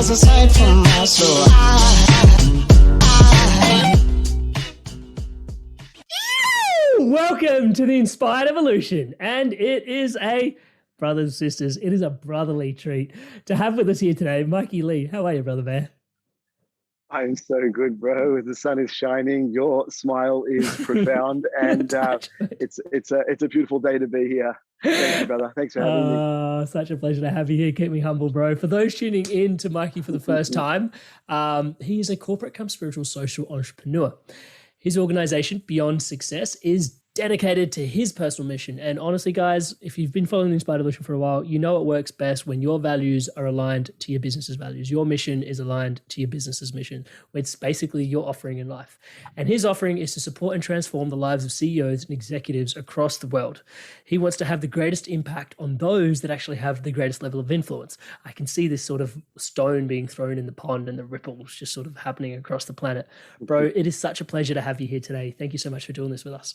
was a sight from my soul. Welcome to the Inspired Evolution, and it is a, brothers and sisters, it is a brotherly treat to have with us here today, Mikey Lee. How are you, brother bear? I'm so good, bro. The sun is shining. Your smile is profound, and it's a beautiful day to be here. Thank you, brother. Thanks for having me. Such a pleasure to have you here. Keep me humble, bro. For those tuning in to Mikey for the first time, he is a corporate cum spiritual social entrepreneur. His organization, Beyond Success, is dedicated to his personal mission. And honestly, guys, if you've been following the Inspired Evolution for a while, you know it works best when your values are aligned to your business's values. Your mission is aligned to your business's mission. It's basically your offering in life. And his offering is to support and transform the lives of CEOs and executives across the world. He wants to have the greatest impact on those that actually have the greatest level of influence. I can see this sort of stone being thrown in the pond and the ripples just sort of happening across the planet. Bro, it is such a pleasure to have you here today. Thank you so much for doing this with us.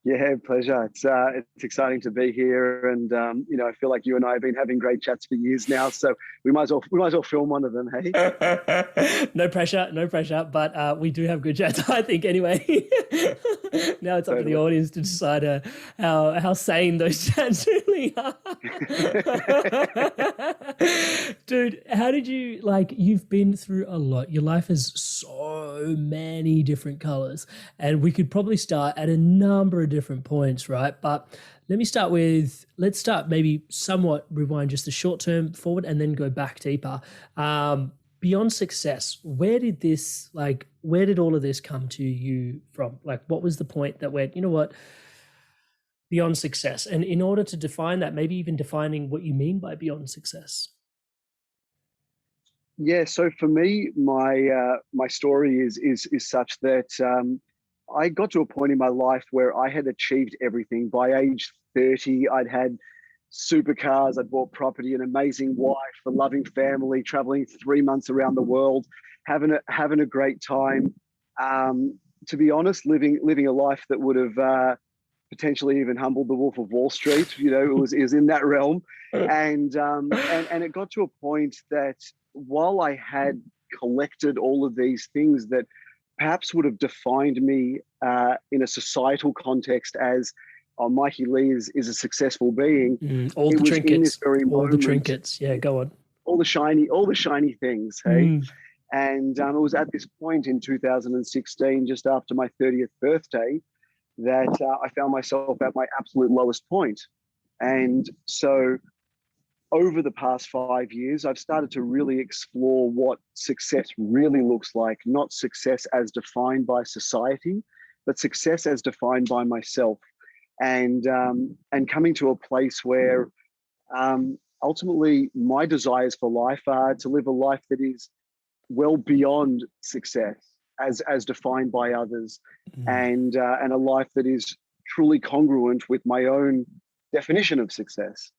Yeah, pleasure. It's exciting to be here, and I feel like you and I have been having great chats for years now. So we might as well film one of them, hey? No pressure. But we do have good chats, I think. Anyway, now it's up to the audience to decide how sane those chats really are. Dude, how did you You've been through a lot. Your life has so many different colors, and we could probably start at a number of different points, right? But let's start maybe somewhat rewind just the short term forward and then go back deeper. Beyond Success, where did all of this come to you from? What was the point that went, you know what, Beyond Success? And in order to define that, maybe even defining what you mean by Beyond Success. Yeah, so for me, my story is such that I got to a point in my life where I had achieved everything. By age 30, I'd had supercars, I'd bought property, an amazing wife, a loving family, traveling 3 months around the world, having a great time. To be honest, living a life that would have potentially even humbled the Wolf of Wall Street. You know, it was in that realm, and it got to a point that while I had collected all of these things that perhaps would have defined me in a societal context as Mikey Lee is a successful being. All the trinkets. Yeah, go on. All the shiny things. Hey, and it was at this point in 2016, just after my 30th birthday, that I found myself at my absolute lowest point. And so over the past 5 years, I've started to really explore what success really looks like, not success as defined by society, but success as defined by myself. And coming to a place where ultimately my desires for life are to live a life that is well beyond success as defined by others, and a life that is truly congruent with my own definition of success.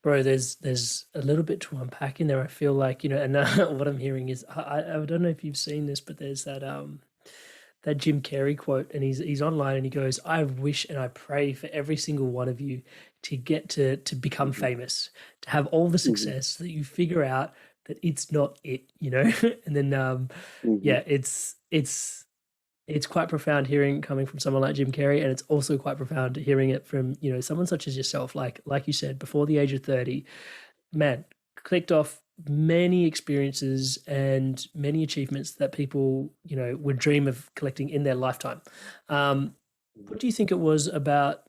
Bro, there's a little bit to unpack in there. I feel like, and what I'm hearing is, I don't know if you've seen this, but there's that Jim Carrey quote, and he's online, and he goes, "I wish and I pray for every single one of you to get to become famous, to have all the success that you figure out that it's not it, and then it's quite profound hearing coming from someone like Jim Carrey, and it's also quite profound hearing it from someone such as yourself. Like you said, before the age of 30, man, clicked off many experiences and many achievements that people would dream of collecting in their lifetime. What do you think it was about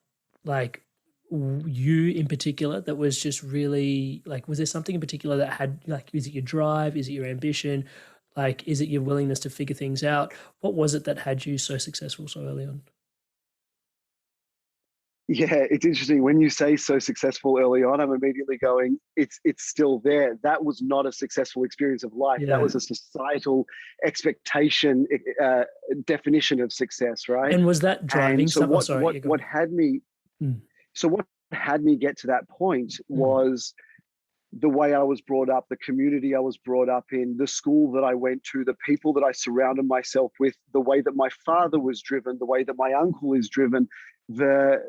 you in particular that was just really was there something in particular that had is it your drive, is it your ambition, is it your willingness to figure things out? What was it that had you so successful so early on? Yeah, it's interesting when you say so successful early on. I'm immediately going, it's still there. That was not a successful experience of life. That was a societal expectation, definition of success, right? And was that driving? So what had me? So what had me get to that point was the way I was brought up, the community I was brought up in, the school that I went to, the people that I surrounded myself with, the way that my father was driven, the way that my uncle is driven, the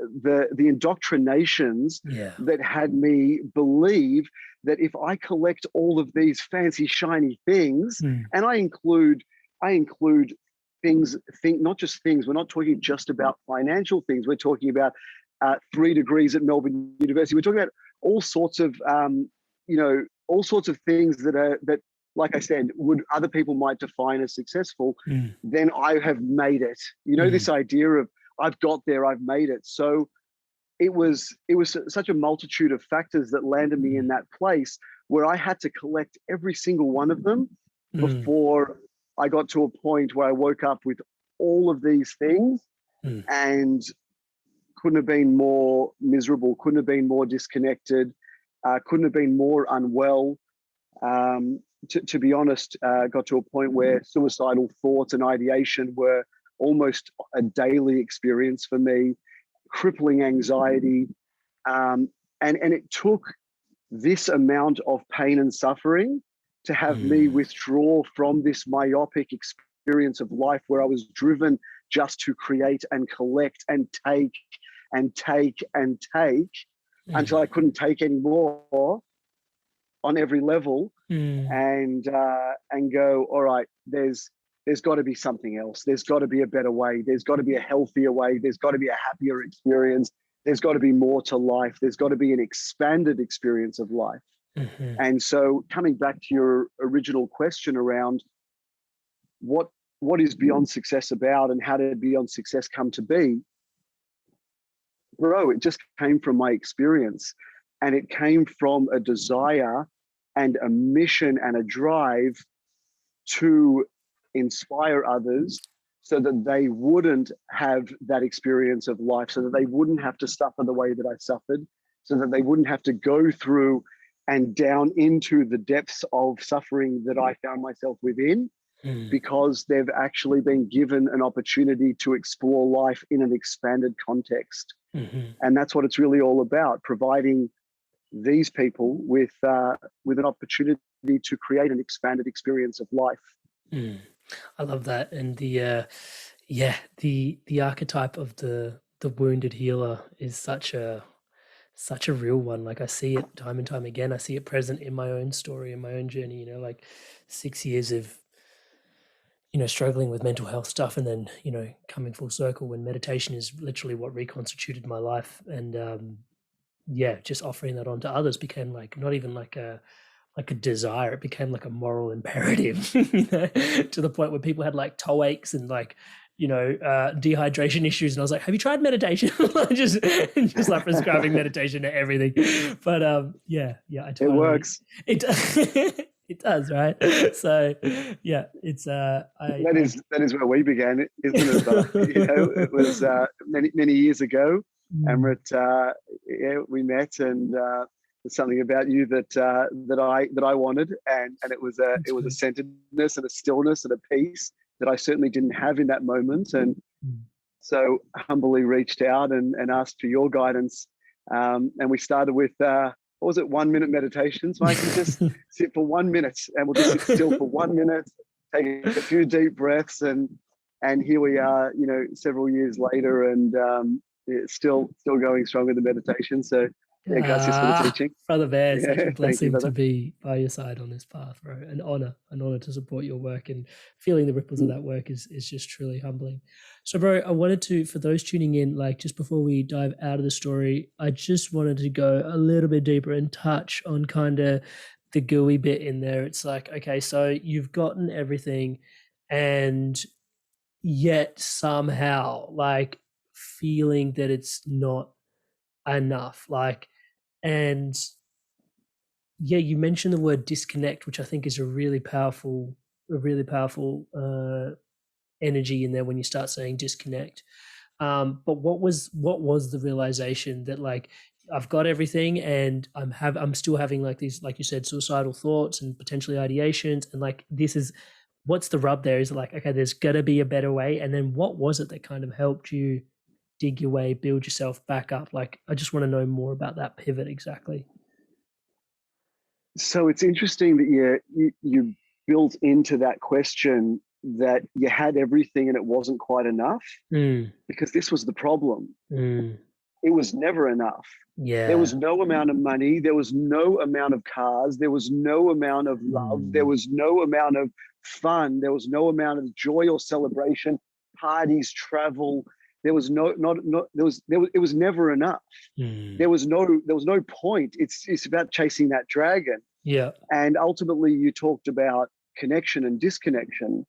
indoctrinations that had me believe that if I collect all of these fancy shiny things, and I include things, not just things, we're not talking just about financial things, we're talking about 3 degrees at Melbourne University, we're talking about all sorts of all sorts of things that, like I said, would other people might define as successful, then I have made it. This idea of I've got there, I've made it. So it was such a multitude of factors that landed me in that place where I had to collect every single one of them before I got to a point where I woke up with all of these things and couldn't have been more miserable, couldn't have been more disconnected, couldn't have been more unwell. To be honest, got to a point where suicidal thoughts and ideation were almost a daily experience for me, crippling anxiety. And it took this amount of pain and suffering to have me withdraw from this myopic experience of life where I was driven just to create and collect and take and take and take until I couldn't take anymore on every level, and go, all right, there's got to be something else. There's got to be a better way. There's got to be a healthier way. There's got to be a happier experience. There's got to be more to life. There's got to be an expanded experience of life. And so coming back to your original question around what is Beyond Success about and how did Beyond Success come to be, bro, it just came from my experience, and it came from a desire and a mission and a drive to inspire others so that they wouldn't have that experience of life, so that they wouldn't have to suffer the way that I suffered, so that they wouldn't have to go through and down into the depths of suffering that I found myself within, because they've actually been given an opportunity to explore life in an expanded context. And that's what it's really all about, providing these people with an opportunity to create an expanded experience of life. I love that. And the archetype of the wounded healer is such a real one. Like I see it time and time again. I see it present in my own story, in my own journey, like 6 years of struggling with mental health stuff, and then coming full circle when meditation is literally what reconstituted my life. And just offering that on to others became like not even like a desire, it became like a moral imperative, to the point where people had like toe aches and like dehydration issues, and I was like, have you tried meditation? just like prescribing meditation to everything. But I totally, it works. It does, right? So it's that is where we began, isn't it? It was many years ago. Amrit, we met, and there's something about you that I wanted, and it was a centeredness and a stillness and a peace that I certainly didn't have in that moment. And so humbly reached out and asked for your guidance. And we started with, 1 minute meditations? So I can just sit for 1 minute, and we'll just sit still for 1 minute, take a few deep breaths, and here we are, several years later, and it's still going strong with the meditation. So gracias for the teaching. Brother Bear, such a blessing to be by your side on this path, bro. An honor to support your work, and feeling the ripples of that work is just truly humbling. So, bro, I wanted to, for those tuning in, like just before we dive out of the story, I just wanted to go a little bit deeper and touch on kind of the gooey bit in there. It's like, okay, so you've gotten everything, and yet somehow like feeling that it's not enough, like, and you mentioned the word disconnect, which I think is a really powerful energy in there when you start saying disconnect. But what was the realization that like I've got everything, and I'm still having like these, like you said, suicidal thoughts and potentially ideations, and like what's the rub there? Is it like, okay, there's gotta be a better way? And then what was it that kind of helped you dig your way, build yourself back up? Like, I just want to know more about that pivot exactly. So it's interesting that you built into that question that you had everything and it wasn't quite enough, because this was the problem. It was never enough. There was Yeah. no amount of money. There was no amount of cars. There was no amount of love. There was no amount of fun. There was no amount of joy or celebration, parties, travel. There was it was never enough. There was no point. It's about chasing that dragon. Yeah. And ultimately you talked about connection and disconnection.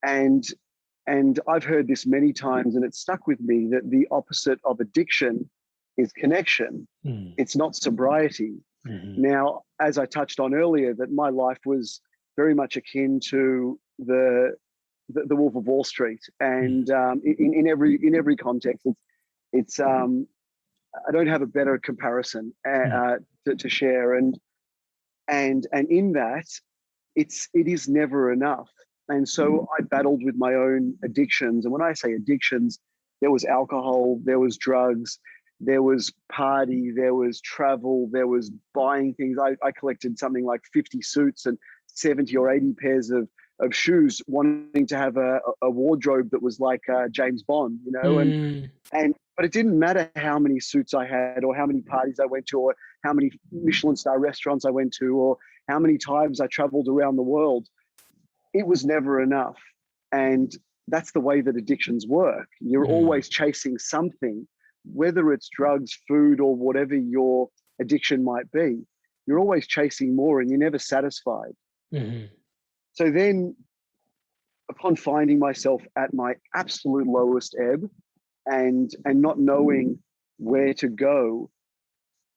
And I've heard this many times, and it stuck with me, that the opposite of addiction is connection. It's not sobriety. Now, as I touched on earlier, that my life was very much akin to the Wolf of Wall Street, and in every context, it's I don't have a better comparison to share, and in that, it is never enough. And so I battled with my own addictions. And when I say addictions, there was alcohol, there was drugs, there was party, there was travel, there was buying things. I collected something like 50 suits and 70 or 80 pairs of shoes, wanting to have a wardrobe that was like James Bond, you know, but it didn't matter how many suits I had or how many parties I went to or how many Michelin star restaurants I went to or how many times I traveled around the world. It was never enough. And that's the way that addictions work. You're always chasing something, whether it's drugs, food, or whatever your addiction might be. You're always chasing more and you're never satisfied. So then, upon finding myself at my absolute lowest ebb and not knowing where to go,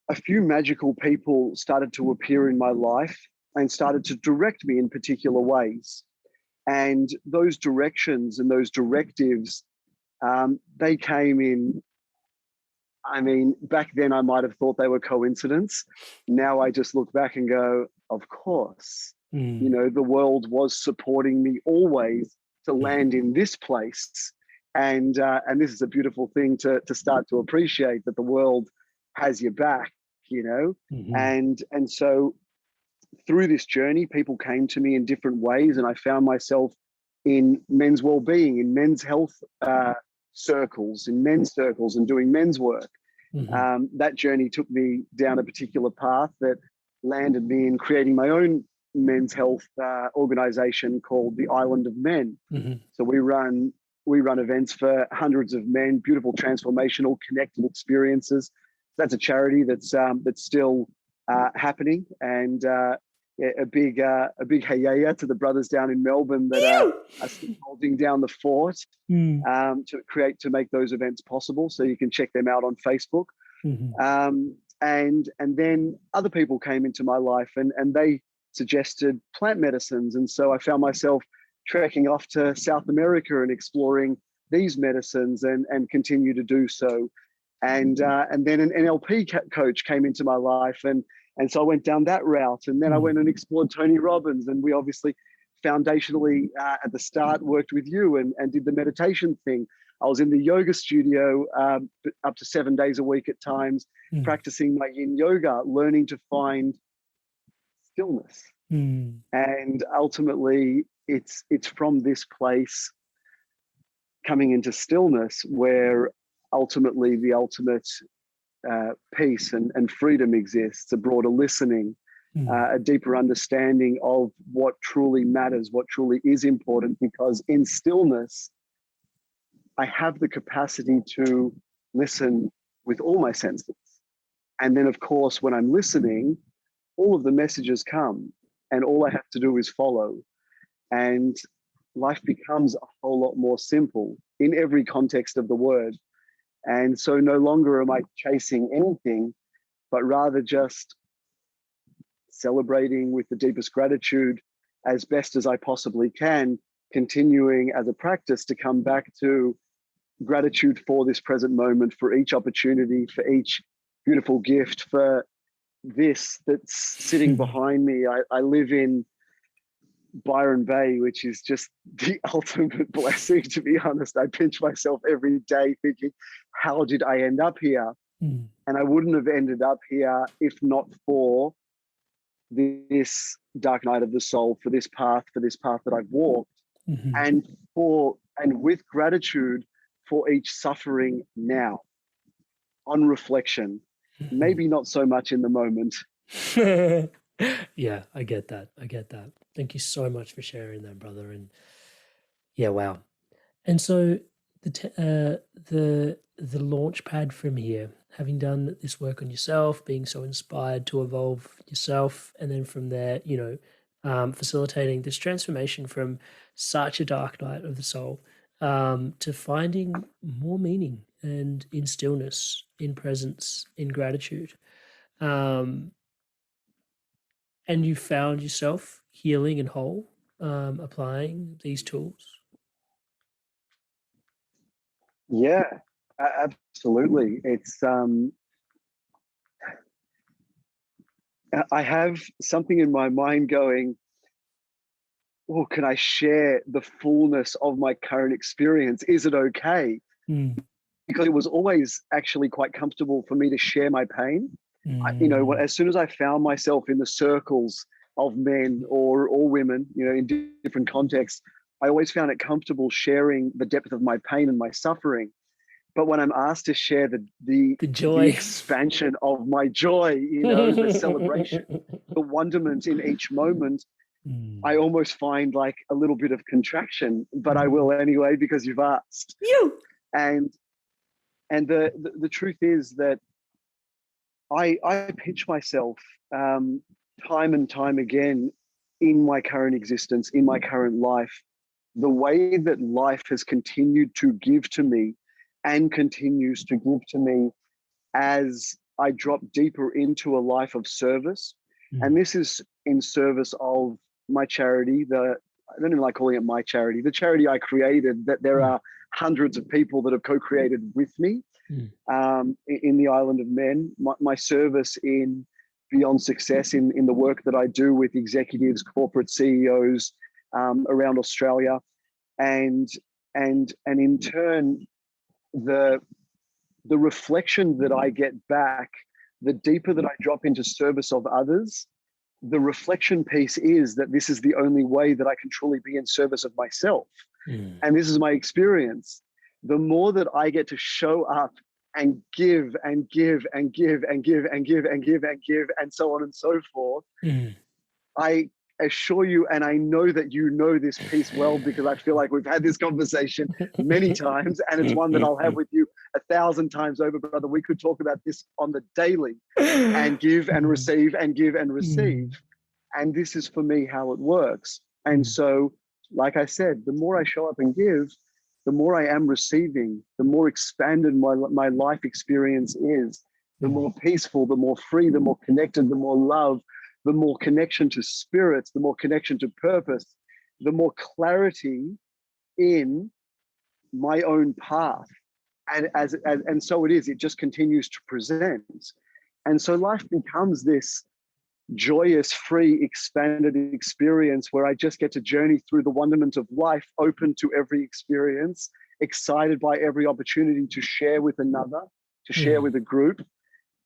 a few magical people started to appear in my life and started to direct me in particular ways. And those directions and those directives, they came in. I mean, back then I might have thought they were coincidence. Now I just look back and go, of course, you know, the world was supporting me always to land in this place. And this is a beautiful thing to start to appreciate, that the world has your back, you know. And so through this journey, people came to me in different ways, and I found myself in men's well-being, in men's health circles, in men's circles, and doing men's work. That journey took me down a particular path that landed me in creating my own men's health organization called the Island of Men. So we run events for hundreds of men, beautiful, transformational, connected experiences. That's a charity that's still happening, and a big hey to the brothers down in Melbourne that are still holding down the fort to make those events possible. So you can check them out on Facebook. And then other people came into my life and they suggested plant medicines, and so I found myself trekking off to South America and exploring these medicines and continue to do so. And then an NLP coach came into my life, and so I went down that route. And then I went and explored Tony Robbins, and we obviously foundationally at the start worked with you and did the meditation thing. I was in the yoga studio up to 7 days a week at times, practicing my yin yoga, learning to find stillness. And ultimately, it's from this place coming into stillness where ultimately the ultimate peace and freedom exists, a broader listening, a deeper understanding of what truly matters, what truly is important, because in stillness, I have the capacity to listen with all my senses. And then, of course, when I'm listening, all of the messages come and all I have to do is follow. And life becomes a whole lot more simple in every context of the word. And so no longer am I chasing anything, but rather just celebrating with the deepest gratitude as best as I possibly can, continuing as a practice to come back to gratitude for this present moment, for each opportunity, for each beautiful gift, for this that's sitting behind me. I live in Byron Bay, which is just the ultimate blessing, to be honest. I pinch myself every day thinking, how did I end up here? And I wouldn't have ended up here if not for this dark night of the soul, for this path that I've walked, Mm-hmm. and with gratitude for each suffering now, on reflection, maybe not so much in the moment. Yeah, I get that. Thank you so much for sharing that, brother. And yeah, wow. And so the launch pad from here, having done this work on yourself, being so inspired to evolve yourself, and then from there, facilitating this transformation from such a dark night of the soul to finding more meaning and in stillness, in presence, in gratitude. And you found yourself healing and whole, applying these tools. Yeah, absolutely. It's I have something in my mind going, oh, can I share the fullness of my current experience? Is it okay? Mm. Because it was always actually quite comfortable for me to share my pain. As soon as I found myself in the circles of men or women, in different contexts, I always found it comfortable sharing the depth of my pain and my suffering. But when I'm asked to share the joy, the expansion of my joy, the celebration, the wonderment in each moment, I almost find like a little bit of contraction, but I will anyway because you've asked. And the truth is that I pinch myself time and time again in my current existence, in my current life, the way that life has continued to give to me and continues to give to me as I drop deeper into a life of service. And this is in service of my charity, I don't even like calling it my charity, the charity I created, that there are hundreds of people that have co-created with me in the Island of Men. My service in Beyond Success, in the work that I do with executives, corporate CEOs around Australia, and in turn, the reflection that I get back, the deeper that I drop into service of others, the reflection piece is that this is the only way that I can truly be in service of myself. And this is my experience. The more that I get to show up and give and give and give and give and give and give and give and so on and so forth, I assure you, and I know that you know this piece well because I feel like we've had this conversation many times, and it's one that I'll have with you 1,000 times over, brother. We could talk about this on the daily and give and receive and give and receive. And this is for me how it works. And so, like I said, the more I show up and give, the more I am receiving, the more expanded my life experience is, the more peaceful, the more free, the more connected, the more love, the more connection to spirits, the more connection to purpose, the more clarity in my own path. And so it is, it just continues to present. And so life becomes this joyous, free, expanded experience where I just get to journey through the wonderment of life, open to every experience, excited by every opportunity to share with another, to share with a group,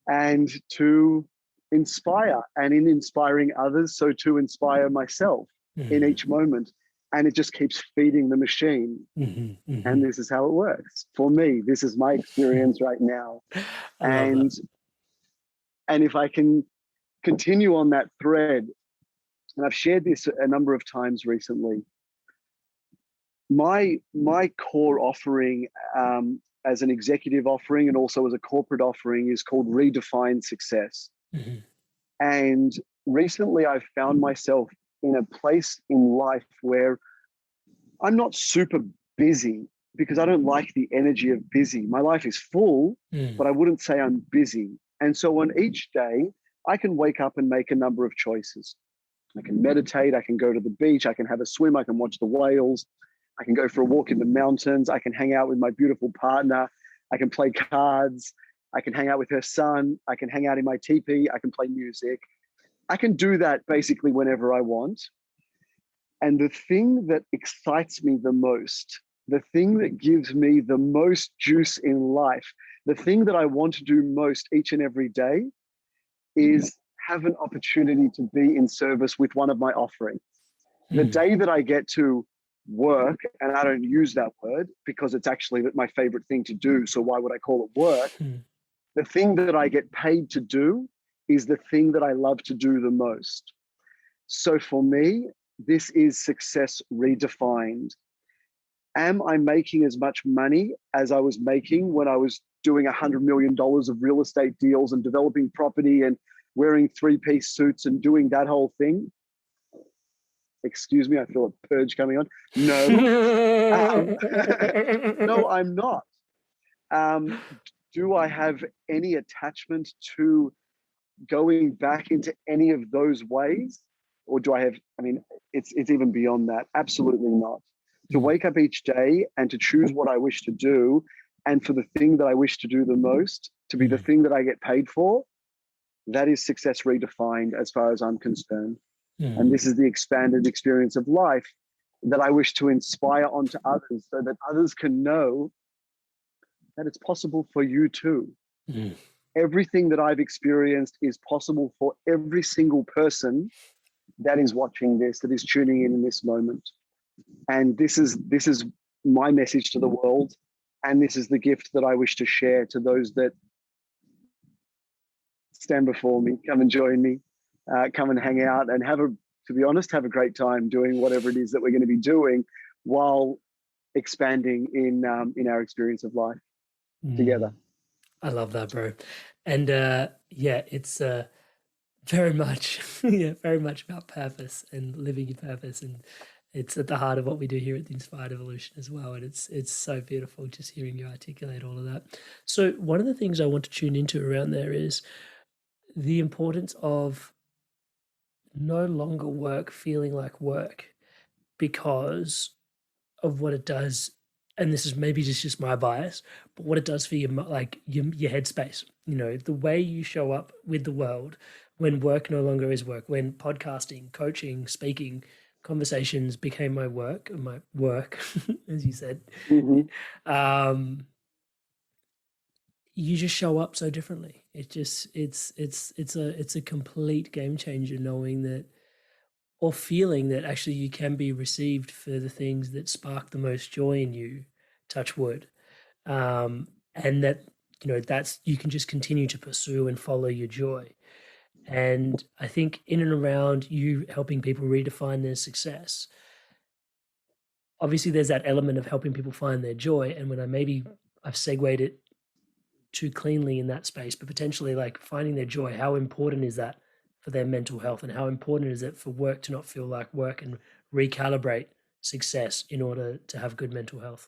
and to inspire, and in inspiring others, so to inspire myself in each moment. And it just keeps feeding the machine. And this is how it works for me. This is my experience right now. And if I can continue on that thread, and I've shared this a number of times recently, my core offering as an executive offering and also as a corporate offering is called Redefine Success. And recently I've found myself in a place in life where I'm not super busy because I don't like the energy of busy. My life is full, but I wouldn't say I'm busy. And so on each day, I can wake up and make a number of choices. I can meditate, I can go to the beach, I can have a swim, I can watch the whales, I can go for a walk in the mountains, I can hang out with my beautiful partner, I can play cards, I can hang out with her son, I can hang out in my teepee, I can play music. I can do that basically whenever I want. And the thing that excites me the most, the thing that gives me the most juice in life, the thing that I want to do most each and every day is have an opportunity to be in service with one of my offerings. The day that I get to work, and I don't use that word because it's actually my favorite thing to do, so why would I call it work? The thing that I get paid to do is the thing that I love to do the most. So for me, this is success redefined. Am I making as much money as I was making when I was doing $100 million of real estate deals and developing property and wearing 3-piece suits and doing that whole thing? Excuse me, I feel a purge coming on. No, no, I'm not. Do I have any attachment to going back into any of those ways? Or do I have, it's even beyond that. Absolutely not. To wake up each day and to choose what I wish to do, and for the thing that I wish to do the most to be the thing that I get paid for, that is success redefined as far as I'm concerned. And this is the expanded experience of life that I wish to inspire onto others so that others can know that it's possible for you too. Everything that I've experienced is possible for every single person that is watching this, that is tuning in this moment. And this is my message to the world. And this is the gift that I wish to share to those that stand before me, come and join me, come and hang out and to be honest, have a great time doing whatever it is that we're going to be doing while expanding in our experience of life together. I love that, bro. And it's very much, very much about purpose and living your purpose. And it's at the heart of what we do here at the Inspired Evolution as well. And it's so beautiful just hearing you articulate all of that. So one of the things I want to tune into around there is the importance of no longer work feeling like work because of what it does. And this is maybe just my bias, but what it does for your headspace, the way you show up with the world when work no longer is work, when podcasting, coaching, speaking, conversations became my work, as you said. You just show up so differently. It's a complete game changer, knowing that, or feeling that actually you can be received for the things that spark the most joy in you, touch wood. And that, that's, you can just continue to pursue and follow your joy. And I think in and around you helping people redefine their success, obviously there's that element of helping people find their joy. And when I've segued it too cleanly in that space, but potentially like finding their joy, how important is that for their mental health, and how important is it for work to not feel like work and recalibrate success in order to have good mental health?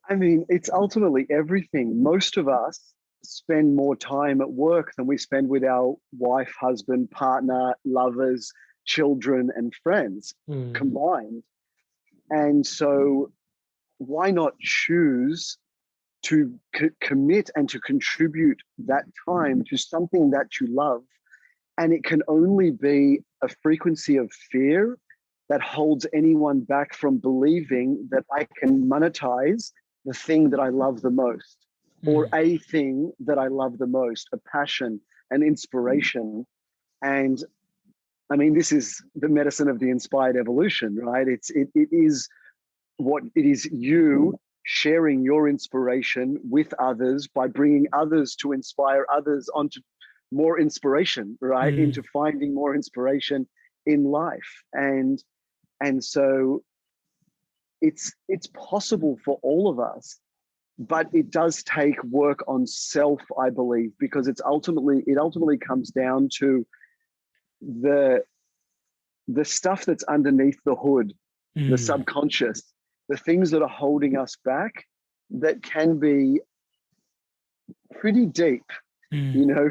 It's ultimately everything. Most of us spend more time at work than we spend with our wife, husband, partner, lovers, children, and friends combined. And so why not choose to commit and to contribute that time to something that you love? And it can only be a frequency of fear that holds anyone back from believing that I can monetize the thing that I love the most, or a thing that I love the most, a passion, an inspiration. And this is the medicine of the inspired evolution, right? It is you sharing your inspiration with others by bringing others to inspire others onto more inspiration, right? Into finding more inspiration in life. And so it's possible for all of us, but it does take work on self, I believe, because it ultimately comes down to the stuff that's underneath the hood, the subconscious, the things that are holding us back, that can be pretty deep,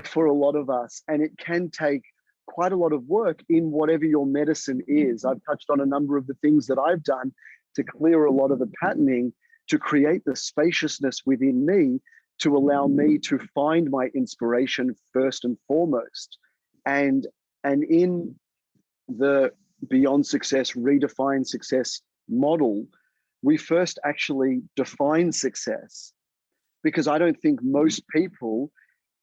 for a lot of us. And it can take quite a lot of work in whatever your medicine is. I've touched on a number of the things that I've done to clear a lot of the patterning, to create the spaciousness within me, to allow me to find my inspiration first and foremost. And in the Beyond Success, Redefine Success model, we first actually define success, because I don't think most people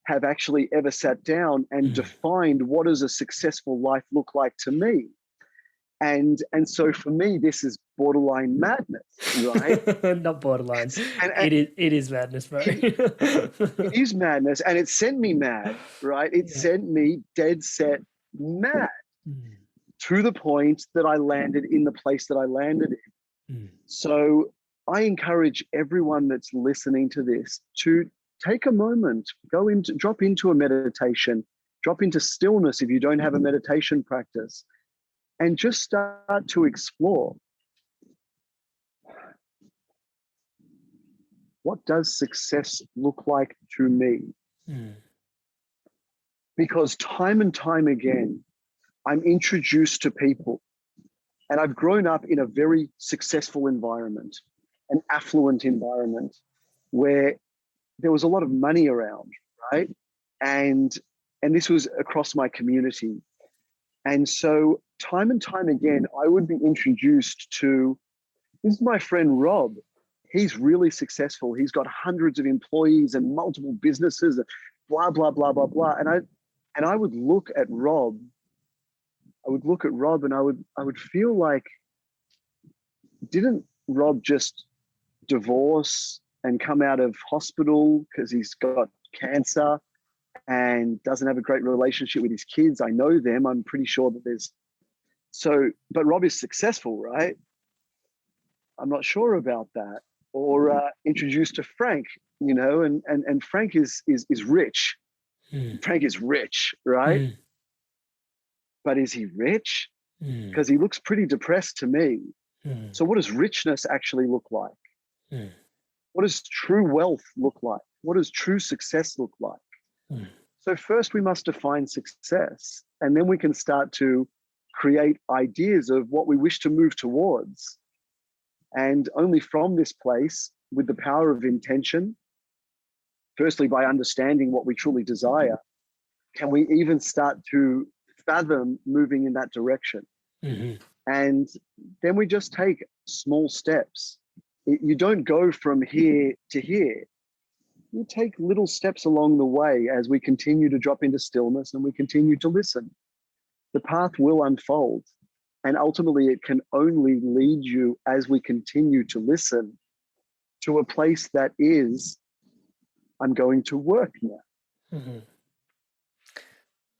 have actually ever sat down and defined what does a successful life look like to me. And so for me, this is borderline madness, right? Not borderline. And It is madness, bro. it is madness, and it sent me mad, right? It sent me dead set mad to the point that I landed in the place that I landed in. So I encourage everyone that's listening to this to take a moment, drop into a meditation, drop into stillness if you don't have a meditation practice, and just start to explore. What does success look like to me? Because time and time again, I'm introduced to people, and I've grown up in a very successful environment, an affluent environment, where there was a lot of money around, right? And this was across my community. And so time and time again, I would be introduced to, this is my friend Rob. He's really successful. He's got hundreds of employees and multiple businesses, blah, blah, blah, blah, blah. And I would look at Rob. And I would feel like, didn't Rob just divorce and come out of hospital because he's got cancer and doesn't have a great relationship with his kids? I know them. I'm pretty sure that but Rob is successful, right? I'm not sure about that. Or introduced to Frank, and Frank is rich. Frank is rich, right? But is he rich? Because he looks pretty depressed to me. So what does richness actually look like? What does true wealth look like? What does true success look like? So first we must define success, and then we can start to create ideas of what we wish to move towards. And only from this place, with the power of intention, firstly by understanding what we truly desire, can we even start to fathom moving in that direction. And then we just take small steps. You don't go from here to here. You take little steps along the way as we continue to drop into stillness and we continue to listen. The path will unfold. And ultimately, it can only lead you, as we continue to listen, to a place that is, I'm going to work now.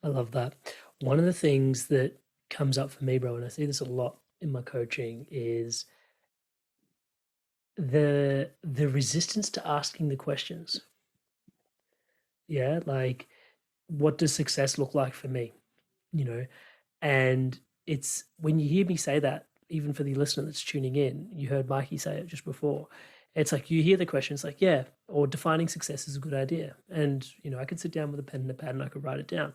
I love that. One of the things that comes up for me, bro, and I see this a lot in my coaching, is the resistance to asking the questions. Yeah, like, what does success look like for me? And it's when you hear me say that, even for the listener that's tuning in, you heard Mikey say it just before. It's like you hear the question, it's like, yeah, or defining success is a good idea. And, I could sit down with a pen and a pad and I could write it down.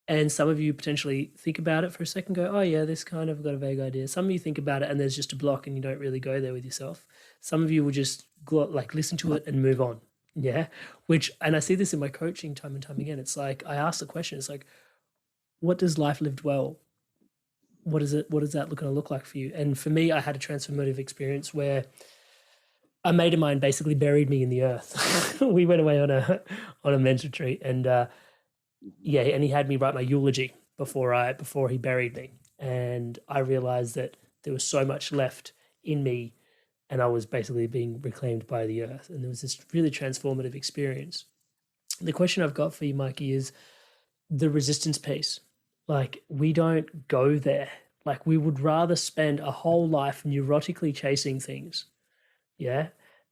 And some of you potentially think about it for a second, go, oh yeah, this kind of got a vague idea. Some of you think about it and there's just a block and you don't really go there with yourself. Some of you will just listen to it and move on. Yeah. And I see this in my coaching time and time again. It's like, I ask the question, it's like, what does life lived well? What is that going to look like for you? And for me, I had a transformative experience where a mate of mine basically buried me in the earth. We went away on a men's retreat, and and he had me write my eulogy before he buried me. And I realized that there was so much left in me, and I was basically being reclaimed by the earth. And there was this really transformative experience. The question I've got for you, Mikey, is the resistance piece. Like, we don't go there. Like, we would rather spend a whole life neurotically chasing things. Yeah.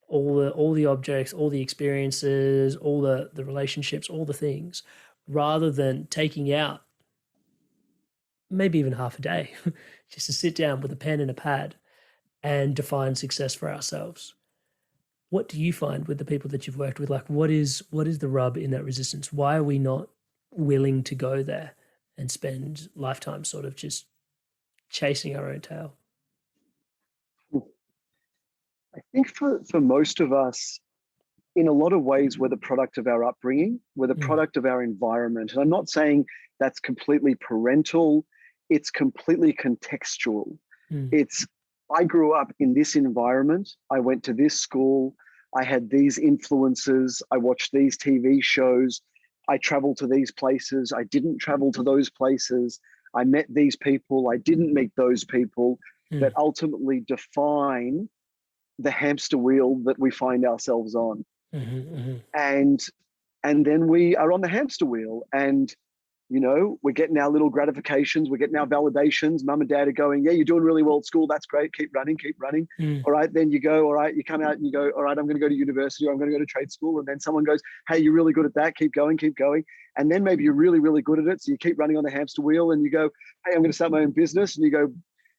All the objects, all the experiences, all the relationships, all the things, rather than taking out maybe even half a day just to sit down with a pen and a pad and define success for ourselves. What do you find with the people that you've worked with? Like, what is the rub in that resistance? Why are we not willing to go there and spend lifetime sort of just chasing our own tail? I think for most of us, in a lot of ways, we're the product of our upbringing, we're the product of our environment. And I'm not saying that's completely parental, it's completely contextual. I grew up in this environment, I went to this school, I had these influences, I watched these TV shows, I traveled to these places. I didn't travel to those places. I met these people. I didn't meet those people, that ultimately define the hamster wheel that we find ourselves on. And then we are on the hamster wheel, and we're getting our little gratifications, we're getting our validations. Mum and dad are going, yeah, you're doing really well at school, that's great, keep running. All right, then you go, all right, you come out and you go, all right, I'm going to go to university, or I'm going to go to trade school. And then someone goes, hey, you're really good at that, keep going. And then maybe you're really, really good at it, so you keep running on the hamster wheel, and you go, hey, I'm going to start my own business. And you go,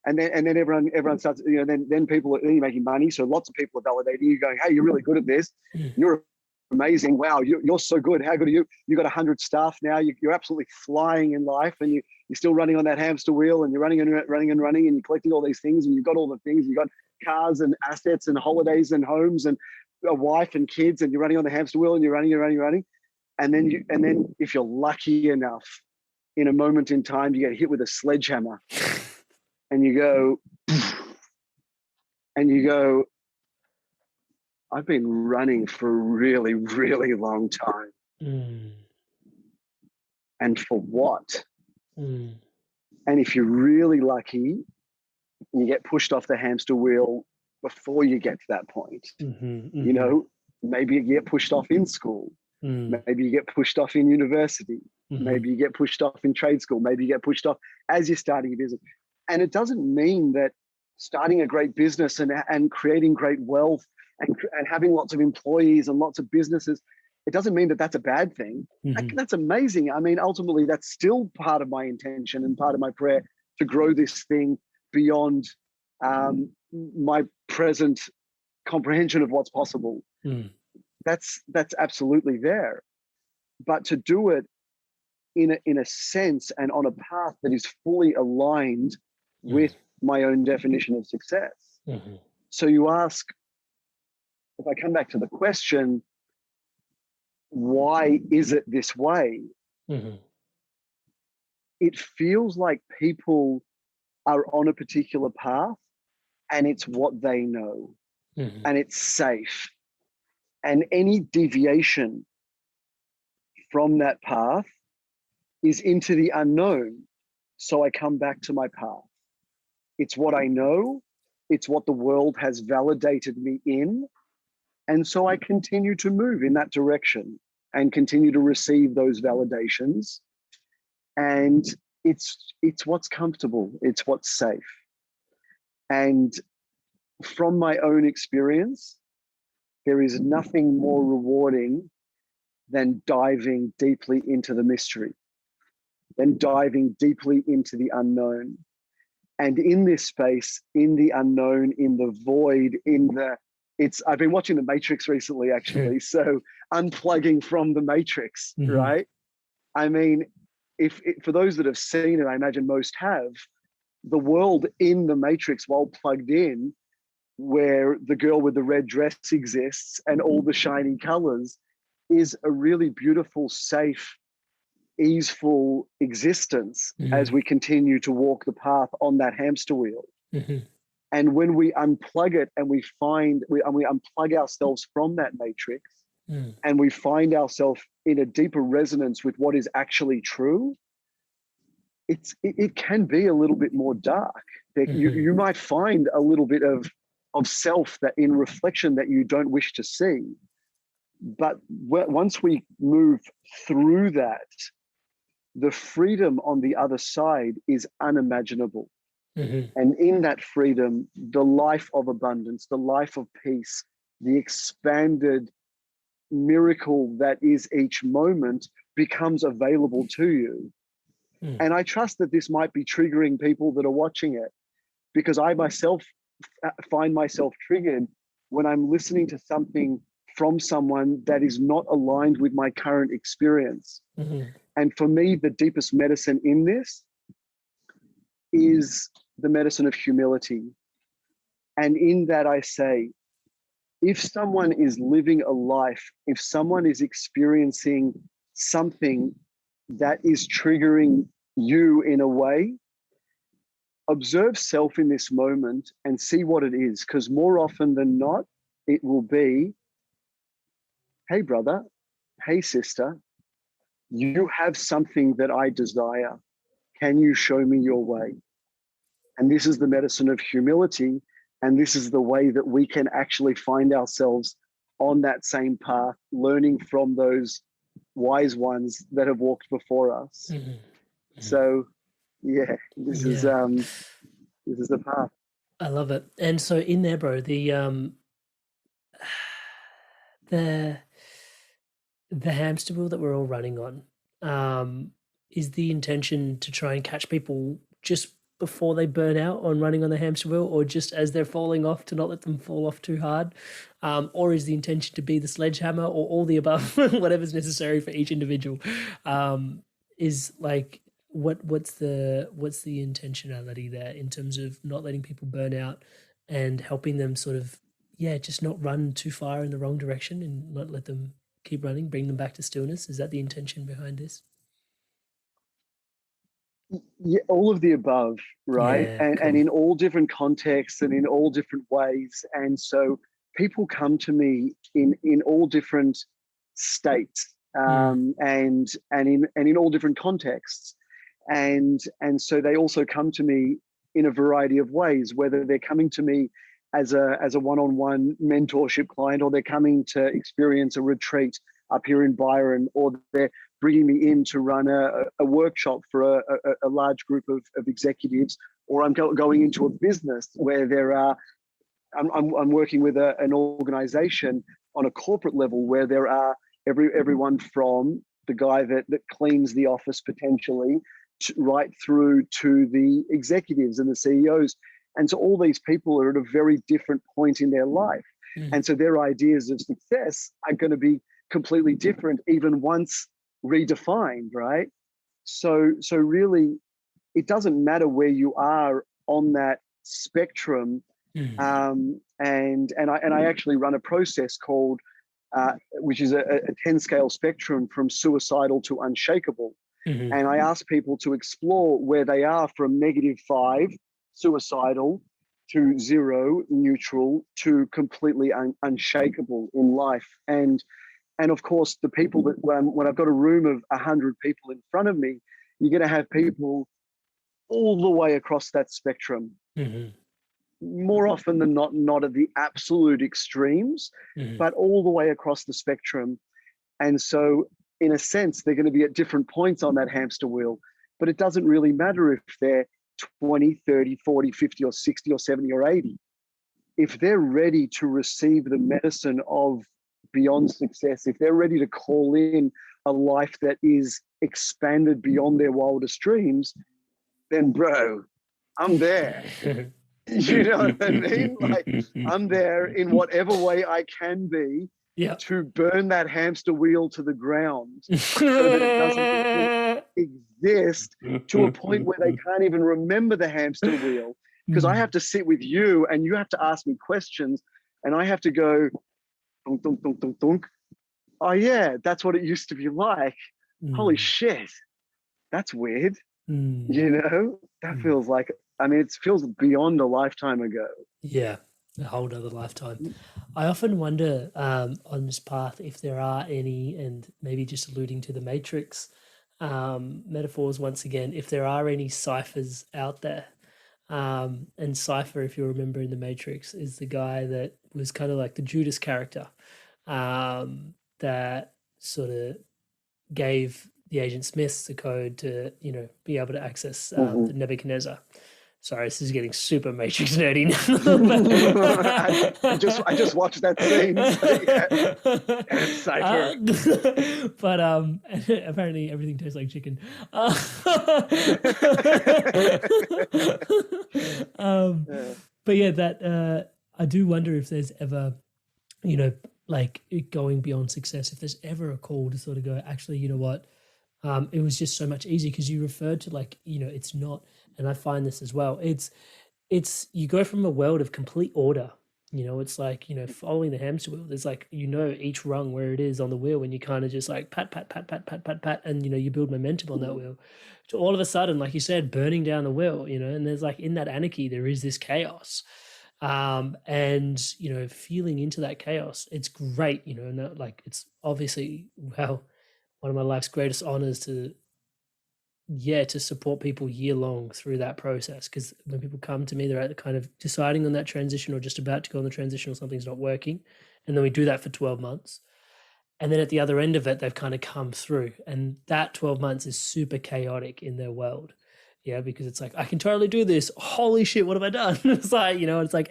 and then everyone starts, then people are making money, so lots of people are validating you, going, hey, you're really good at this, you're amazing, wow, you're so good, how good are you? You got 100 staff now, you're absolutely flying in life, and you're still running on that hamster wheel, and you're running, and you're collecting all these things, and you've got all the things, you've got cars and assets and holidays and homes and a wife and kids, and you're running on the hamster wheel, and you're running. And then if you're lucky enough, in a moment in time, you get hit with a sledgehammer, and you go, I've been running for a really, really long time. And for what? And if you're really lucky, you get pushed off the hamster wheel before you get to that point. Maybe you get pushed off in school. Maybe you get pushed off in university. Maybe you get pushed off in trade school. Maybe you get pushed off as you're starting a business. And it doesn't mean that starting a great business and creating great wealth and having lots of employees and lots of businesses, it doesn't mean that that's a bad thing. That's amazing. I mean, ultimately, that's still part of my intention and part of my prayer to grow this thing beyond my present comprehension of what's possible. That's absolutely there. But to do it in a sense and on a path that is fully aligned with my own definition of success. So you ask, if I come back to the question, why is it this way? It feels like people are on a particular path, and it's what they know, and it's safe. And any deviation from that path is into the unknown. So I come back to my path. It's what I know. It's what the world has validated me in. And so I continue to move in that direction and continue to receive those validations. And it's what's comfortable. It's what's safe. And from my own experience, there is nothing more rewarding than diving deeply into the mystery, than diving deeply into the unknown. And in this space, in the unknown, in the void, I've been watching The Matrix recently, actually. So unplugging from the Matrix, right? I mean, for those that have seen it, I imagine most have, the world in the Matrix, while plugged in, where the girl with the red dress exists and all the shiny colors, is a really beautiful, safe, easeful existence as we continue to walk the path on that hamster wheel. And when we unplug it and we unplug ourselves from that matrix, and we find ourselves in a deeper resonance with what is actually true, it can be a little bit more dark. You might find a little bit of self that in reflection that you don't wish to see. But once we move through that, the freedom on the other side is unimaginable. And in that freedom, the life of abundance, the life of peace, the expanded miracle that is each moment becomes available to you. And I trust that this might be triggering people that are watching it, because I myself find myself triggered when I'm listening to something from someone that is not aligned with my current experience. And for me, the deepest medicine in this is the medicine of humility. And in that I say, if someone is living a life, if someone is experiencing something that is triggering you in a way, observe self in this moment and see what it is. Because more often than not, it will be, hey brother, hey sister, you have something that I desire. Can you show me your way? And this is the medicine of humility. And this is the way that we can actually find ourselves on that same path, learning from those wise ones that have walked before us. Mm-hmm. So, yeah, this is the path. I love it. And so in there, bro, the hamster wheel that we're all running on, is the intention to try and catch people just before they burn out on running on the hamster wheel, or just as they're falling off to not let them fall off too hard? Or is the intention to be the sledgehammer, or all the above, whatever's necessary for each individual? Is like, what's the intentionality there in terms of not letting people burn out and helping them sort of, just not run too far in the wrong direction and not let them keep running, bring them back to stillness? Is that the intention behind this? Yeah, all of the above, right? Yeah, and cool. in all different contexts and in all different ways. And so people come to me in all different states, and in all different contexts. And so they also come to me in a variety of ways, whether they're coming to me as a one-on-one mentorship client, or they're coming to experience a retreat up here in Byron, or they're bringing me in to run a workshop for a large group of executives, or I'm going into a business where there are, I'm working with an organization on a corporate level where there are everyone from the guy that cleans the office potentially right through to the executives and the CEOs. And so all these people are at a very different point in their life. And so their ideas of success are going to be completely different, even once redefined, right? So really, it doesn't matter where you are on that spectrum. And I actually run a process called, which is a 10-scale spectrum from suicidal to unshakable. And I ask people to explore where they are from -5, suicidal, to 0, neutral, to completely unshakable in life. And of course, the people that when I've got a room of 100 people in front of me, you're going to have people all the way across that spectrum. More often than not at the absolute extremes, but all the way across the spectrum. And so, in a sense, they're going to be at different points on that hamster wheel. But it doesn't really matter if they're 20, 30, 40, 50, or 60, or 70, or 80. If they're ready to receive the medicine of beyond success, if they're ready to call in a life that is expanded beyond their wildest dreams, then bro, I'm there. You know what I mean? Like, I'm there in whatever way I can be to burn that hamster wheel to the ground so that it doesn't exist to a point where they can't even remember the hamster wheel. Because I have to sit with you and you have to ask me questions and I have to go, dunk, dunk, dunk, dunk, dunk. Oh yeah, that's what it used to be like. Holy shit, that's weird. You know, that feels like, I mean, it feels beyond a lifetime ago. Yeah, a whole other lifetime. I often wonder on this path if there are any, and maybe just alluding to the Matrix metaphors once again, if there are any ciphers out there. And Cypher, if you remember in the Matrix, is the guy that was kind of like the Judas character, that sort of gave the Agent Smiths the code to, be able to access the Nebuchadnezzar. Sorry, this is getting super Matrix nerdy now. I just watched that scene. Cypher. But apparently everything tastes like chicken. But yeah, that I do wonder if there's ever, like going beyond success, if there's ever a call to sort of go, actually, you know what? It was just so much easier, because you referred to like, it's not, and I find this as well. It's you go from a world of complete order. It's like, following the hamster wheel. There's like, each rung where it is on the wheel, and you kind of just like pat, pat, pat, pat, pat, pat, pat, and you build momentum on that wheel. To all of a sudden, like you said, burning down the wheel. And there's like, in that anarchy, there is this chaos. And feeling into that chaos, it's great. And like, it's obviously, well, one of my life's greatest honors to support people year long through that process. Because when people come to me, they're at kind of deciding on that transition or just about to go on the transition or something's not working. And then we do that for 12 months. And then at the other end of it, they've kind of come through. And that 12 months is super chaotic in their world. Yeah, because it's like, I can totally do this. Holy shit, what have I done? It's like, it's like,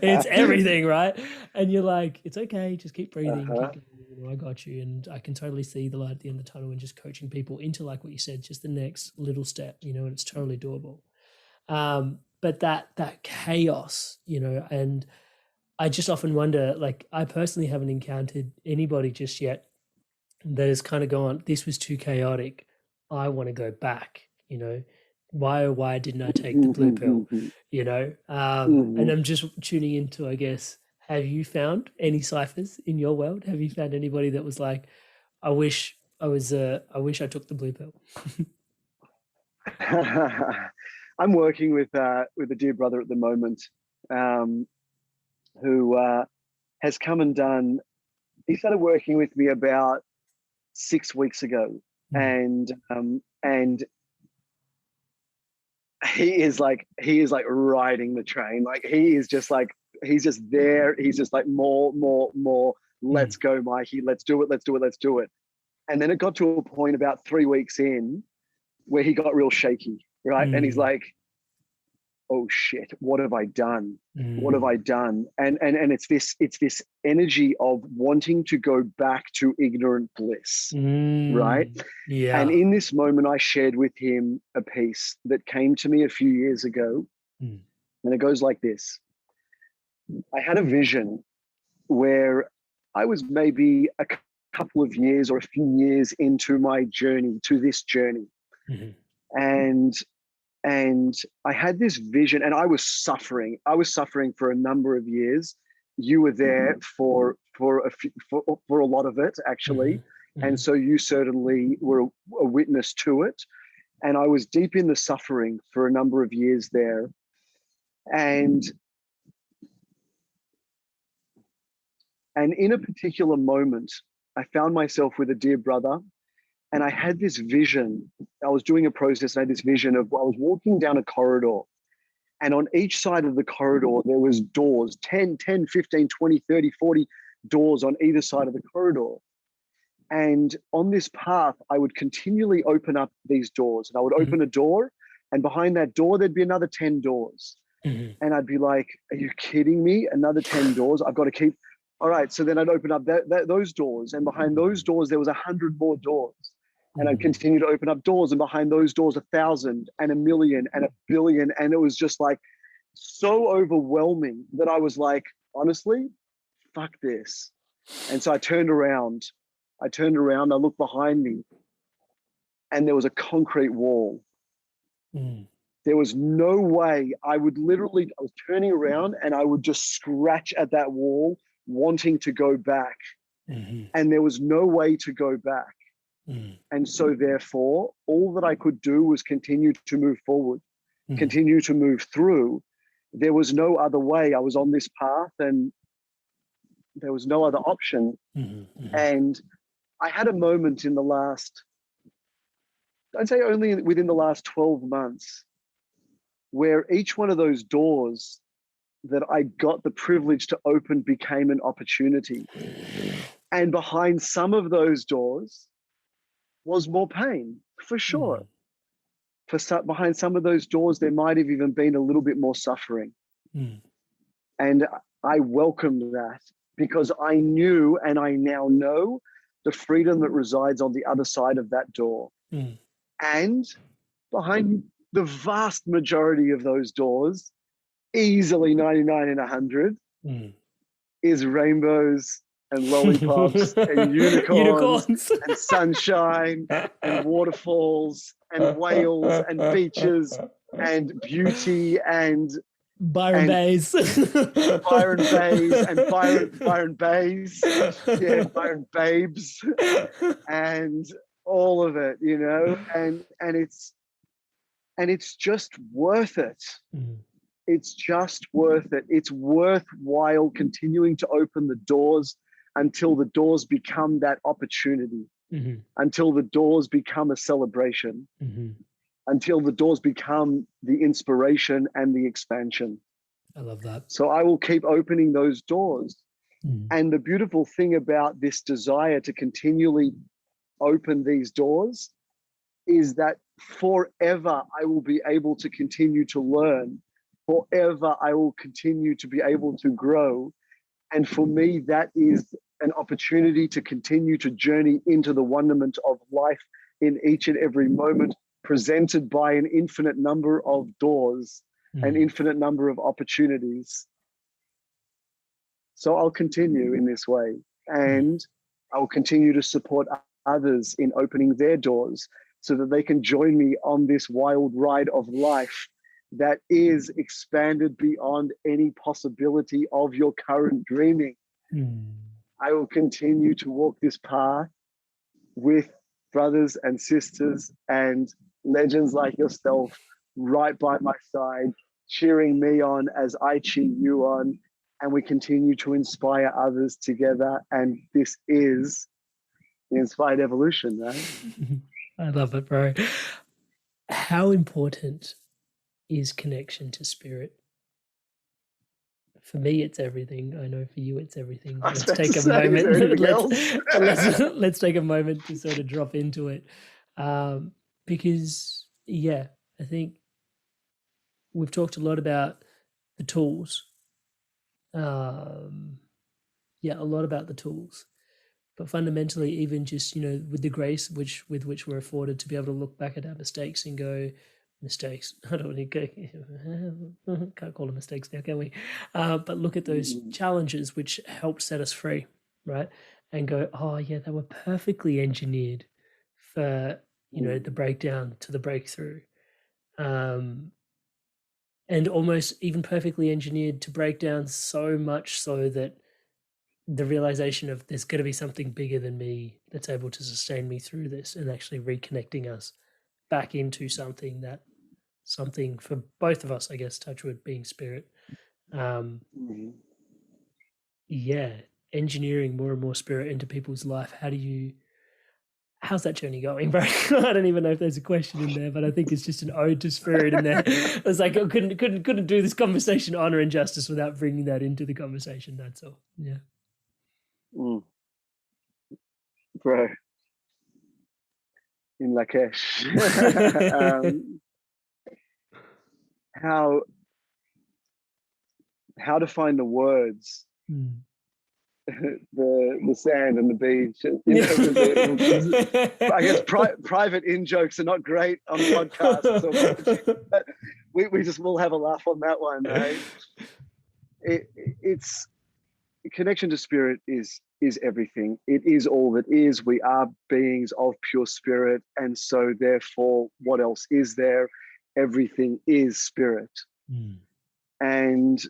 it's everything, right? And you're like, it's okay, just keep breathing, keep going, I got you. And I can totally see the light at the end of the tunnel and just coaching people into, like what you said, just the next little step, and it's totally doable. But that chaos, and I just often wonder, like, I personally haven't encountered anybody just yet that has kind of gone, this was too chaotic, I want to go back, why didn't I take the blue pill, and I'm just tuning into, I guess, have you found any ciphers in your world? Have you found anybody that was like, I wish I took the blue pill? I'm working with a dear brother at the moment, who has come and done. He started working with me about 6 weeks ago, and he is like riding the train. Like he's just there. He's just like more. Let's go, Mikey. Let's do it. And then it got to a point about 3 weeks in where he got real shaky, right? And he's like, oh shit, what have I done? What have I done? And it's this energy of wanting to go back to ignorant bliss, right? Yeah. And in this moment, I shared with him a piece that came to me a few years ago. And it goes like this. I had a vision where I was maybe a couple of years or a few years into my journey, to this journey. And I had this vision, and I was suffering. I was suffering for a number of years. You were there for a lot of it, actually. And so you certainly were a witness to it. And I was deep in the suffering for a number of years there. And in a particular moment, I found myself with a dear brother, and I had this vision. I was doing a process, and I had this vision of, I was walking down a corridor, and on each side of the corridor, there was doors, 10, 15, 20, 30, 40 doors on either side of the corridor. And on this path, I would continually open up these doors, and I would open a door, and behind that door, there'd be another 10 doors. And I'd be like, are you kidding me? Another 10 doors? I've got to keep. All right. So then I'd open up those doors, and behind those doors, there was 100 more doors. And I'd continue to open up doors, and behind those doors, 1,000 and 1,000,000 and 1,000,000,000. And it was just like so overwhelming that I was like, honestly, fuck this. And so I turned around, I looked behind me, and there was a concrete wall. There was no way. I was turning around, and I would just scratch at that wall, wanting to go back. And there was no way to go back. And so therefore, all that I could do was continue to move forward, continue to move through. There was no other way. I was on this path, and there was no other option. And I had a moment in the last, I'd say only within the last 12 months, where each one of those doors that I got the privilege to open became an opportunity. And behind some of those doors was more pain, for sure. Behind some of those doors, there might have even been a little bit more suffering. And I welcomed that, because I knew, and I now know, the freedom that resides on the other side of that door. And behind the vast majority of those doors, easily 99 and 100, is rainbows and lollipops and unicorns and sunshine and waterfalls and whales and beaches and beauty and Byron Bays. Byron Bays and Byron Bays. Yeah, Byron Babes. And all of it, and it's just worth it. It's just worth it. It's worthwhile continuing to open the doors until the doors become that opportunity. until the doors become a celebration, until the doors become the inspiration and the expansion. I love that. So I will keep opening those doors. And the beautiful thing about this desire to continually open these doors is that forever I will be able to continue to learn. Forever I will continue to be able to grow. And for me, that is an opportunity to continue to journey into the wonderment of life in each and every moment, presented by an infinite number of doors, an infinite number of opportunities. So I'll continue in this way, and I'll continue to support others in opening their doors so that they can join me on this wild ride of life that is expanded beyond any possibility of your current dreaming. I will continue to walk this path with brothers and sisters and legends like yourself right by my side, cheering me on as I cheer you on, and we continue to inspire others together. And this is the inspired evolution, right? I love it, bro. How important is connection to spirit? For me, it's everything. I know for you, it's everything. Let's take a moment. Let's take a moment to sort of drop into it, because I think we've talked a lot about the tools. A lot about the tools, but fundamentally, even just with the grace with which we're afforded to be able to look back at our mistakes and go, mistakes. I don't want to can't call them mistakes now, can we? But look at those challenges which helped set us free, right? And go, oh yeah, they were perfectly engineered for the breakdown to the breakthrough, and almost even perfectly engineered to break down so much so that the realization of there's going to be something bigger than me that's able to sustain me through this, and actually reconnecting us back into something for both of us, I guess, touchwood being spirit. Engineering more and more spirit into people's life. How's that journey going, bro? I don't even know if there's a question in there, but I think it's just an ode to spirit in there. It's like I couldn't do this conversation honor and justice without bringing that into the conversation. That's all. Yeah. Bro, in Lakesh. How to find the words, the sand and the beach. I guess private in jokes are not great on podcasts, but we just will have a laugh on that one, right? It's connection to spirit is everything. It is all that is. We are beings of pure spirit, and so therefore, what else is there? Everything is spirit. And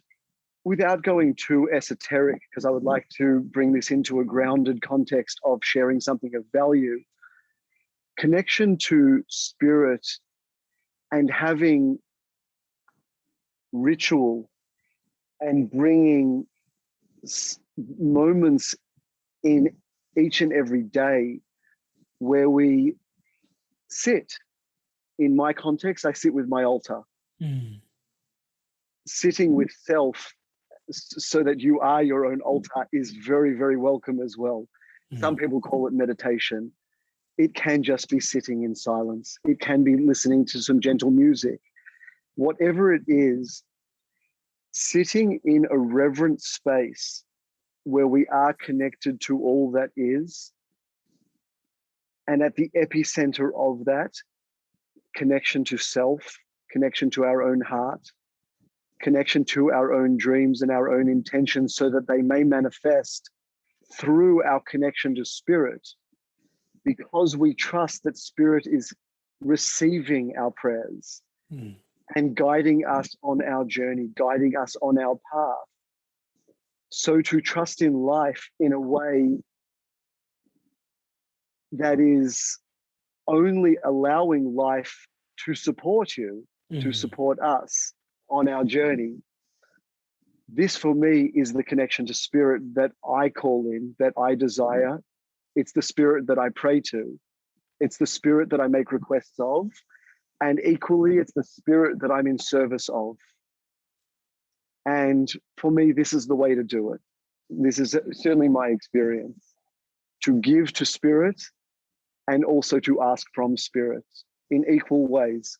without going too esoteric, because I would like to bring this into a grounded context of sharing something of value, connection to spirit and having ritual and bringing moments in each and every day where we sit. In my context, I sit with my altar. Sitting with self so that you are your own altar is very, very welcome as well. Some people call it meditation. It can just be sitting in silence. It can be listening to some gentle music. Whatever it is, sitting in a reverent space where we are connected to all that is, and at the epicenter of that, connection to self, connection to our own heart, connection to our own dreams and our own intentions so that they may manifest through our connection to spirit, because we trust that spirit is receiving our prayers and guiding us on our journey, guiding us on our path. So to trust in life in a way that is only allowing life to support you, to support us on our journey. This for me is the connection to spirit that I call in, that I desire, It's the spirit that I pray to. It's the spirit that I make requests of. And equally, it's the spirit that I'm in service of. And for me, this is the way to do it. This is certainly my experience, to give to spirit and also to ask from spirit in equal ways.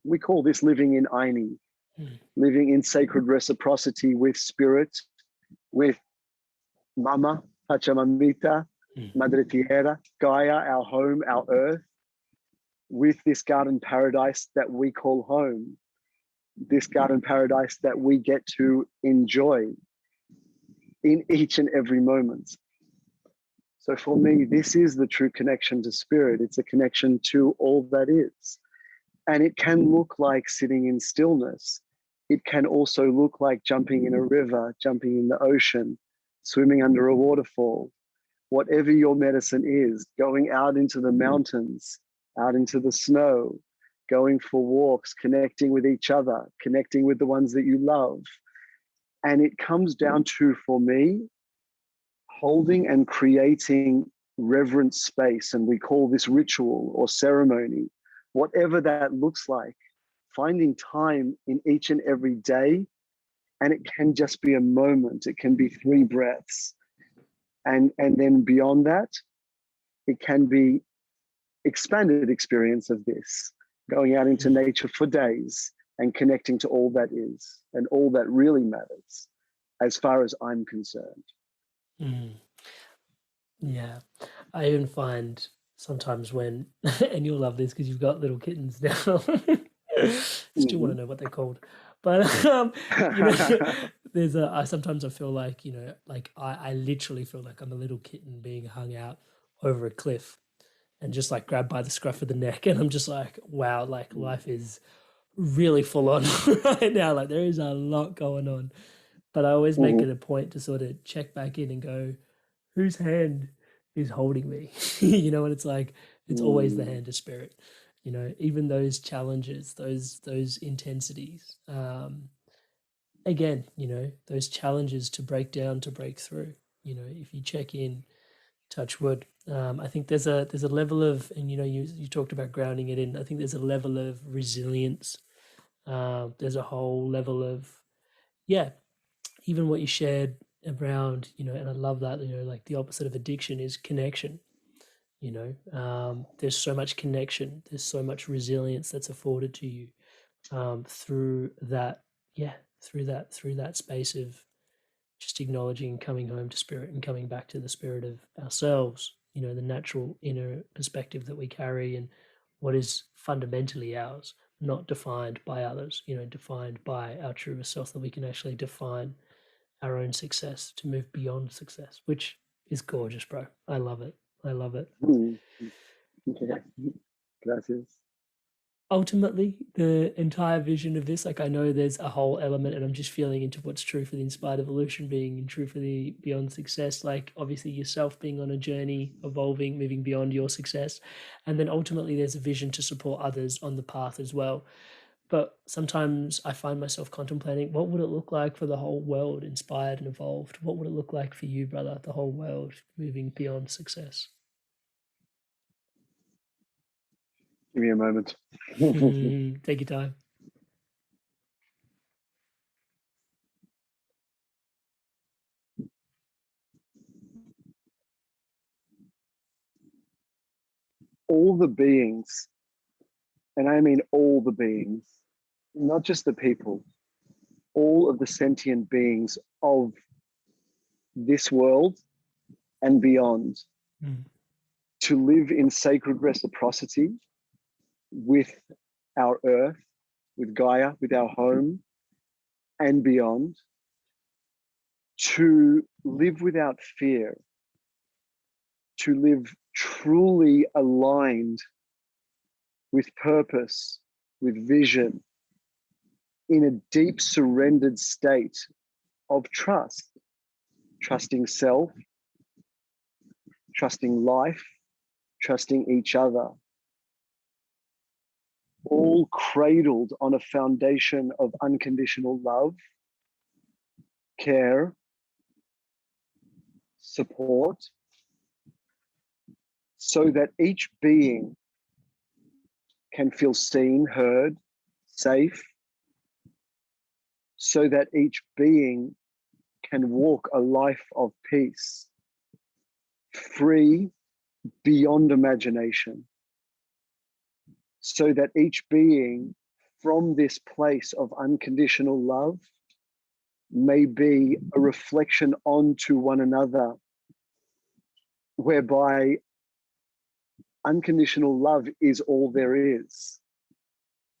We call this living in Aini, living in sacred reciprocity with spirit, with Mama, Pachamamita, Madre Tierra, Gaia, our home, our earth, with this garden paradise that we call home, this garden paradise that we get to enjoy in each and every moment. So for me, this is the true connection to spirit. It's a connection to all that is. And it can look like sitting in stillness. It can also look like jumping in a river, jumping in the ocean, swimming under a waterfall. Whatever your medicine is, going out into the mountains, out into the snow, going for walks, connecting with each other, connecting with the ones that you love. And it comes down to, for me, holding and creating reverent space. And we call this ritual or ceremony, whatever that looks like, finding time in each and every day. And it can just be a moment. It can be 3 breaths. And then beyond that, it can be expanded experience of this, going out into nature for days and connecting to all that is and all that really matters, as far as I'm concerned. Yeah, I even find sometimes when, and you'll love this because you've got little kittens now. Still want to know what they're called, but there's I sometimes I feel like like I literally feel like I'm a little kitten being hung out over a cliff and just like grabbed by the scruff of the neck, and I'm just like, wow, like life is really full on right now. Like there is a lot going on, but I always make it a point to sort of check back in and go, whose hand is holding me? And it's like, it's always the hand of spirit. Even those challenges, those intensities, again, those challenges to break down, to break through, if you check in, touch wood. I think there's a level of, and you talked about grounding it in, I think there's a level of resilience. There's a whole level of, even what you shared around, and I love that, like the opposite of addiction is connection. There's so much connection, there's so much resilience that's afforded to you through that space of just acknowledging, coming home to spirit and coming back to the spirit of ourselves, the natural inner perspective that we carry and what is fundamentally ours, not defined by others, defined by our truest self, that we can actually define our own success, to move beyond success, which is gorgeous, bro. I love it. Okay. Gracias. Ultimately, the entire vision of this, like I know there's a whole element, and I'm just feeling into what's true for the inspired evolution being and true for the beyond success, like obviously yourself being on a journey, evolving, moving beyond your success. And then ultimately there's a vision to support others on the path as well. But sometimes I find myself contemplating, what would it look like for the whole world inspired and evolved? What would it look like for you, brother, the whole world moving beyond success? Give me a moment. Take your time. All the beings, and I mean all the beings, not just the people, all of the sentient beings of this world and beyond, to live in sacred reciprocity with our earth, with Gaia, with our home and beyond, to live without fear, to live truly aligned with purpose, with vision, in a deep surrendered state of trust, trusting self, trusting life, trusting each other, all cradled on a foundation of unconditional love, care, support, so that each being can feel seen, heard, safe, so that each being can walk a life of peace, free beyond imagination, so that each being from this place of unconditional love may be a reflection onto one another, whereby unconditional love is all there is,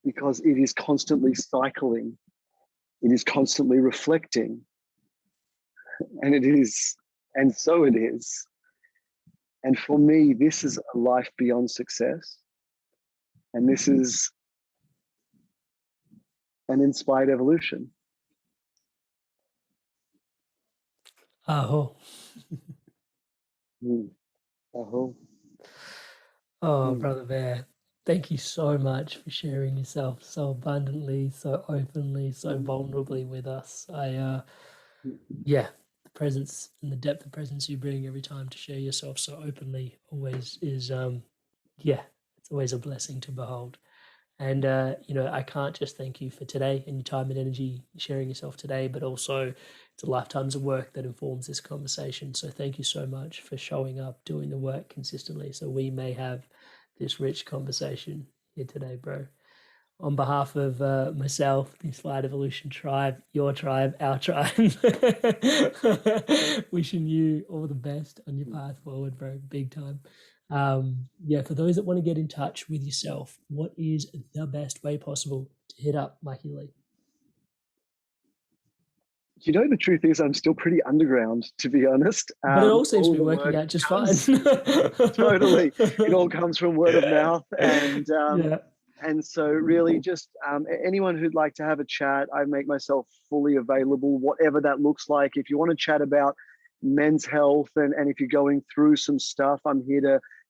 because it is constantly cycling, it is constantly reflecting, and it is, and so it is. And for me, this is a life beyond success, and this is an inspired evolution. Aho. Aho. Oh, Brother Bear, thank you so much for sharing yourself so abundantly, so openly, so vulnerably with us. Yeah, the presence and the depth of presence you bring every time to share yourself so openly always is, it's always a blessing to behold. And, I can't just thank you for today and your time and energy sharing yourself today, but also it's a lifetimes of work that informs this conversation. So thank you so much for showing up, doing the work consistently so we may have this rich conversation here today, bro. On behalf of myself, the Inspired Evolution tribe, your tribe, our tribe, wishing you all the best on your path forward, bro, big time. For those that want to get in touch with yourself, what is the best way possible to hit up Mikey Lee? The truth is I'm still pretty underground, to be honest. But it all seems to be working out just fine. Totally. It all comes from word of mouth. And so really just anyone who'd like to have a chat, I make myself fully available, whatever that looks like. If you want to chat about men's health and if you're going through some stuff, I'm here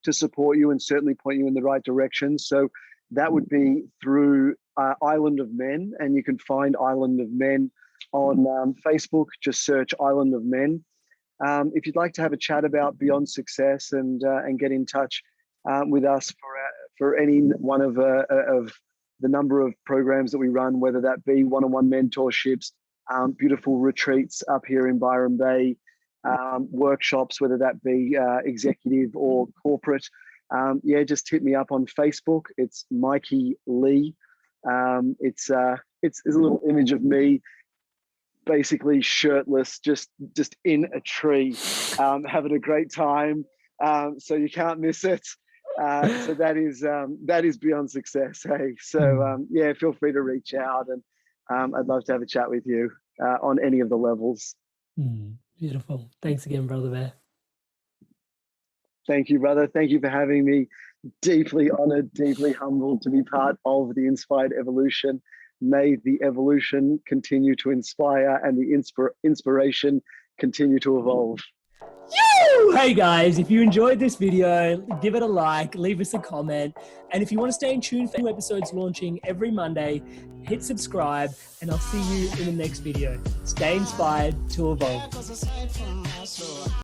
to support you and certainly point you in the right direction. So that would be through Island of Men, and you can find Island of Men on Facebook. Just search Island of Men. If you'd like to have a chat about Beyond Success and get in touch with us for any one of the number of programs that we run, whether that be one-on-one mentorships, beautiful retreats up here in Byron Bay, workshops, whether that be executive or corporate, just hit me up on Facebook. It's Mikey Lee. It's a little image of me, basically shirtless, just in a tree, having a great time. So you can't miss it. So that is Beyond Success. Hey, so feel free to reach out, and I'd love to have a chat with you on any of the levels. Beautiful. Thanks again, Brother Bear. Thank you, brother. Thank you for having me. Deeply honored, deeply humbled to be part of the Inspired Evolution. May the evolution continue to inspire and the inspiration continue to evolve. Hey guys, if you enjoyed this video, give it a like, leave us a comment, and if you want to stay in tune for new episodes launching every Monday, hit subscribe, and I'll see you in the next video. Stay inspired to evolve.